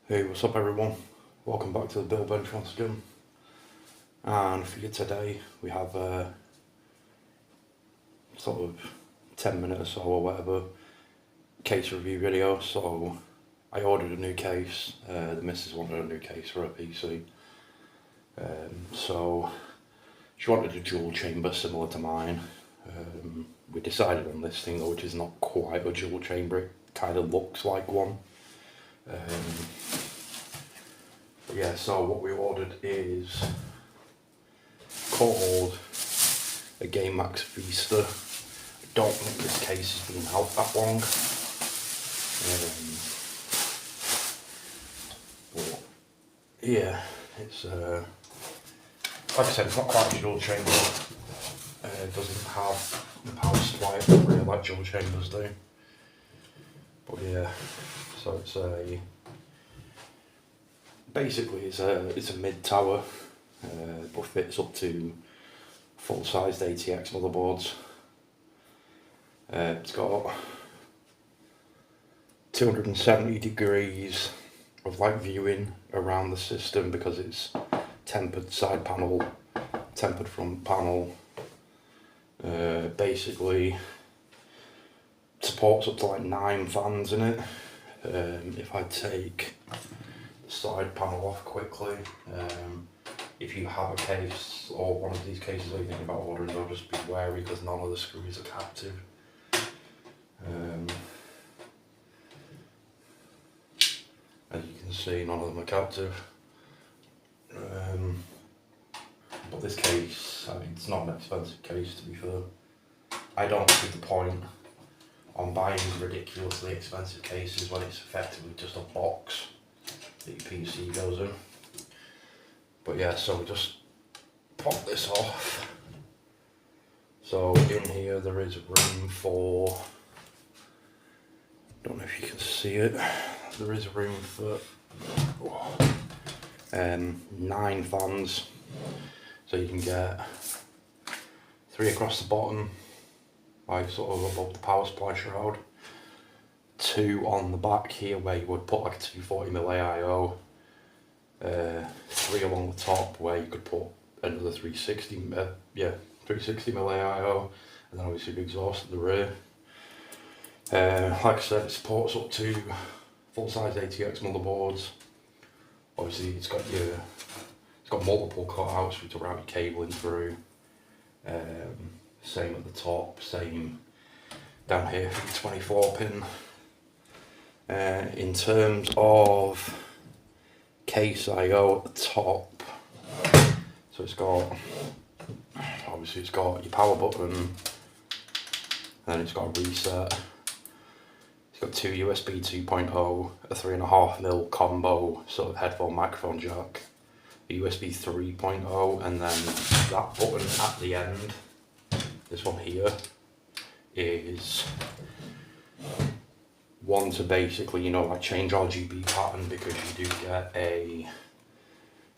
Hey, what's up everyone? Welcome back to the Bill Bench once again. And for you today, we have a sort of 10 minute or so or whatever case review video. So I ordered a new case, the missus wanted a new case for her PC. So she wanted a dual chamber similar to mine. We decided on this thing though, which is not quite a dual chamber, it kind of looks like one. Yeah, so what we ordered is called a Gamemax Vista. I don't think this case has been out that long. But yeah, it's like I said, it's not quite a dual chamber. It doesn't have the power supply really like dual chambers do. But yeah, so it's a basically it's a mid tower, but fits up to full sized ATX motherboards. It's got 270 degrees of light viewing around the system because it's tempered side panel, tempered front panel. Basically supports up to like 9 fans in it. If I take the side panel off quickly, if you have a case or one of these cases that you're thinking about ordering, though, just be wary because none of the screws are captive. As you can see, none of them are captive. But this case, I mean, it's not an expensive case to be fair. I don't see the point on buying ridiculously expensive cases when it's effectively just a box that your PC goes in. But yeah, so we just pop this off. So in here there is room for, don't know if you can see it, there is room for 9 fans. So you can get 3 across the bottom, like sort of above the power supply shroud, 2 on the back here where you would put like a 240mm AIO, 3 along the top where you could put another 360mm AIO, and then obviously the exhaust at the rear. Like I said, it supports up to full-size ATX motherboards. Obviously it's got multiple cutouts for to route your cabling through. Same at the top, same down here for the 24 pin. In terms of case I/O at the top, so it's got, obviously it's got your power button, and then it's got a reset. It's got 2 USB 2.0, a 3.5mm combo sort of headphone microphone jack, a USB 3.0, and then that button at the end, this one here, is one to basically, you know, like change RGB pattern, because you do get a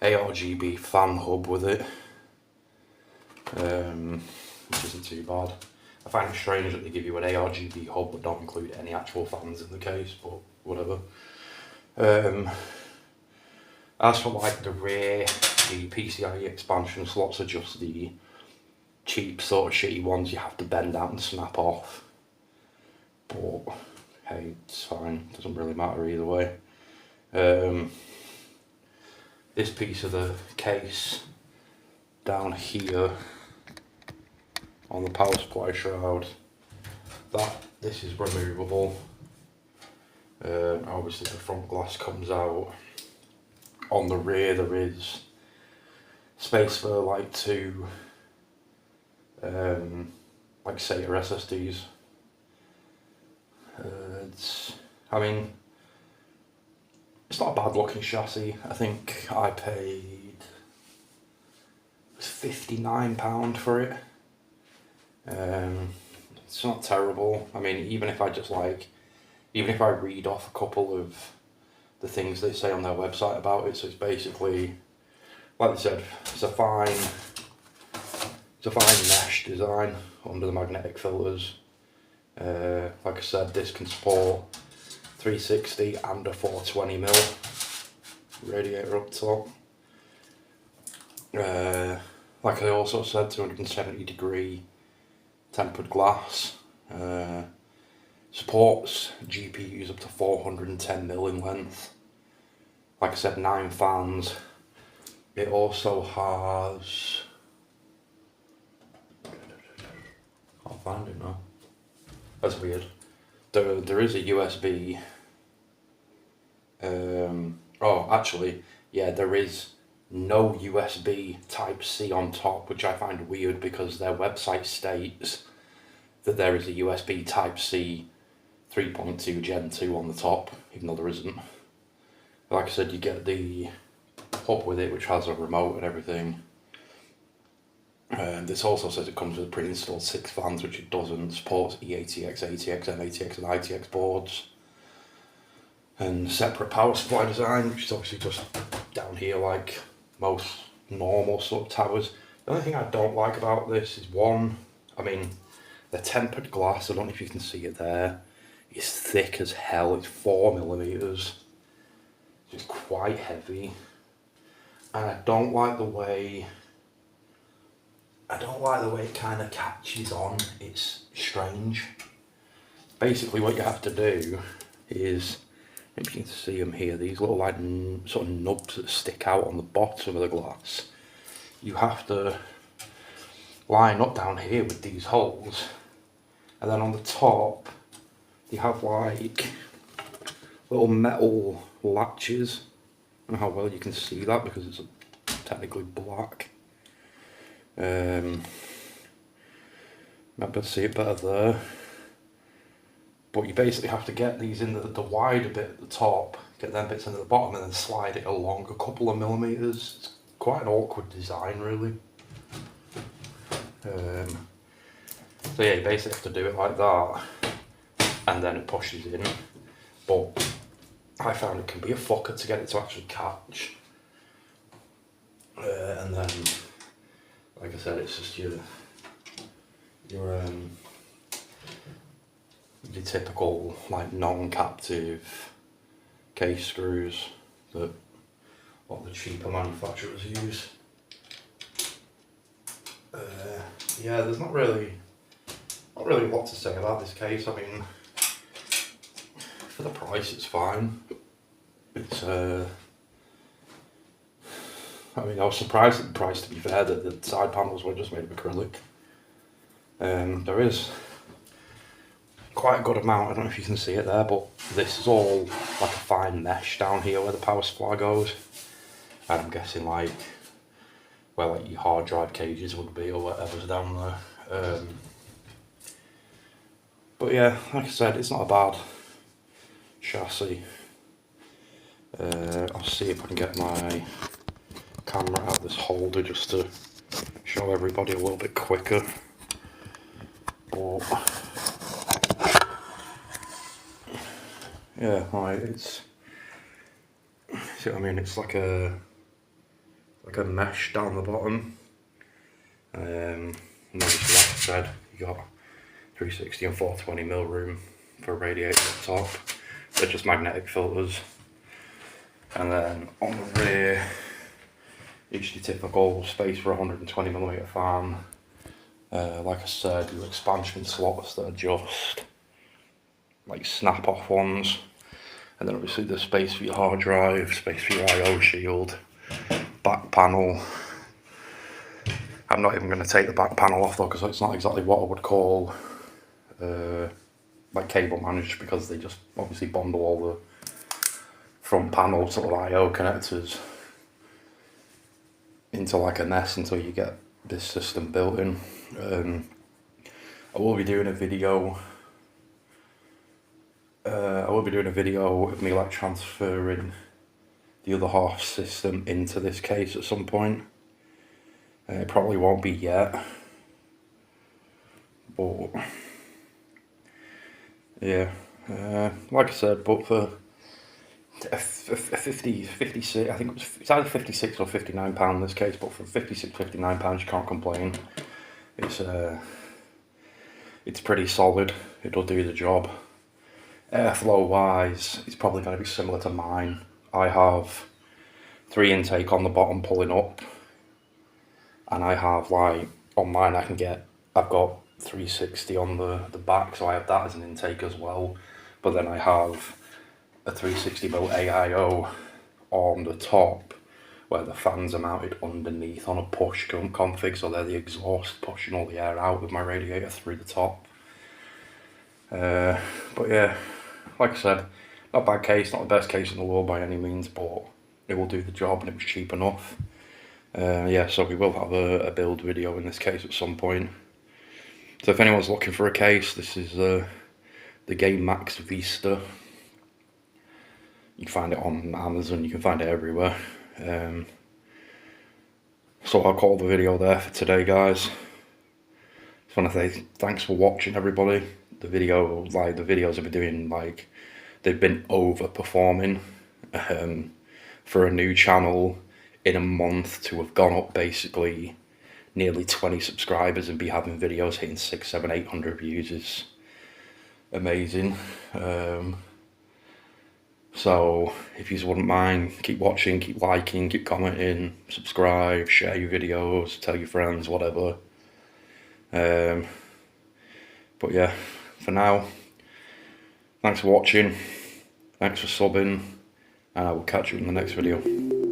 RGB fan hub with it, which isn't too bad. I find it strange that they give you an ARGB hub but don't include any actual fans in the case, but whatever. As for like the rear, the PCIe expansion slots are just the cheap sort of shitty ones you have to bend out and snap off. But hey, it's fine, doesn't really matter either way. This piece of the case down here on the power supply shroud, this is removable. Obviously the front glass comes out. On the rear there is space for like 2 like SATA SSDs. I mean, it's not a bad looking chassis. I think I paid £59 for it. It's not terrible. I mean, even if I read off a couple of the things they say on their website about it, so it's basically, like they said, it's a fine mesh design under the magnetic filters. Like I said, this can support 360 and a 420mm. radiator up top. Like I also said, 270-degree tempered glass. Supports GPUs up to 410mm in length. Like I said, 9 fans. It also has... can't find it now. That's weird. There is a USB. Oh, actually, yeah, there is no USB Type-C on top, which I find weird because their website states that there is a USB Type-C 3.2 Gen 2 on the top, even though there isn't. Like I said, you get the hub with it, which has a remote and everything. This also says it comes with pre-installed 6 fans, which it doesn't. Supports eATX, ATX, MATX and ITX boards. And separate power supply design, which is obviously just down here like most normal sort of towers. The only thing I don't like about this is one, I mean, the tempered glass, I don't know if you can see it there, it's thick as hell, it's 4mm. It's quite heavy. And I don't like the way it kind of catches on. It's strange. Basically what you have to do is, if you can see them here, these little like sort of nubs that stick out on the bottom of the glass. You have to line up down here with these holes, and then on the top you have like little metal latches. I don't know how well you can see that because it's technically black. Might be able to see it better there. But you basically have to get these in the wider bit at the top, get them bits into the bottom, and then slide it along a couple of millimetres. It's quite an awkward design, really. So yeah, you basically have to do it like that, and then it pushes in. But I found it can be a fucker to get it to actually catch. And then, like I said, it's just your typical like non-captive case screws that a lot of the cheaper manufacturers use. Yeah, there's not really a lot to say about this case. I mean, for the price, it's fine. It's I mean, I was surprised at the price, to be fair, that the side panels were just made of acrylic. There is quite a good amount, I don't know if you can see it there, but this is all like a fine mesh down here where the power supply goes. And I'm guessing like where like your hard drive cages would be or whatever's down there. But yeah, like I said, it's not a bad chassis. I'll see if I can get my camera out of this holder just to show everybody a little bit quicker. But yeah, like it's, see what I mean? It's like a mesh down the bottom. And then just like I said, you got 360 and 420mm room for a radiator up top. They're just magnetic filters. And then on the rear, it's your typical space for 120mm fan. Like I said, your expansion slots that are just like snap off ones. And then obviously there's space for your hard drive, space for your I/O shield, back panel. I'm not even going to take the back panel off though, because it's not exactly what I would call like cable managed, because they just obviously bundle all the front panel sort of I/O connectors into like a mess until you get this system built in. I will be doing a video. Of me like transferring the other half system into this case at some point. It probably won't be yet, but yeah, like I said, but for a 56, I think it's either 56 or 59 pound in this case, but for 56, 59 pounds you can't complain. It's pretty solid. It'll do the job. Airflow wise, it's probably going to be similar to mine. I have 3 intake on the bottom pulling up, and I have like on mine I've got 360 on the back, so I have that as an intake as well. But then I have a 360 volt AIO on the top, where the fans are mounted underneath on a push config, so they're the exhaust pushing all the air out with my radiator through the top. But yeah, like I said, not a bad case, not the best case in the world by any means, but it will do the job, and it was cheap enough. Yeah, so we will have a build video in this case at some point. So if anyone's looking for a case, this is the Gamemax Vista. You can find it on Amazon, you can find it everywhere. So I'll call the video there for today, guys. Just want to say thanks for watching, everybody. The videos I've been doing, like, they've been overperforming. For a new channel in a month to have gone up basically nearly 20 subscribers and be having videos hitting 600, 700, 800 views is amazing. So if you wouldn't mind, keep watching, keep liking, keep commenting, subscribe, share your videos, tell your friends, whatever. But yeah, for now, thanks for watching, thanks for subbing, and I will catch you in the next video.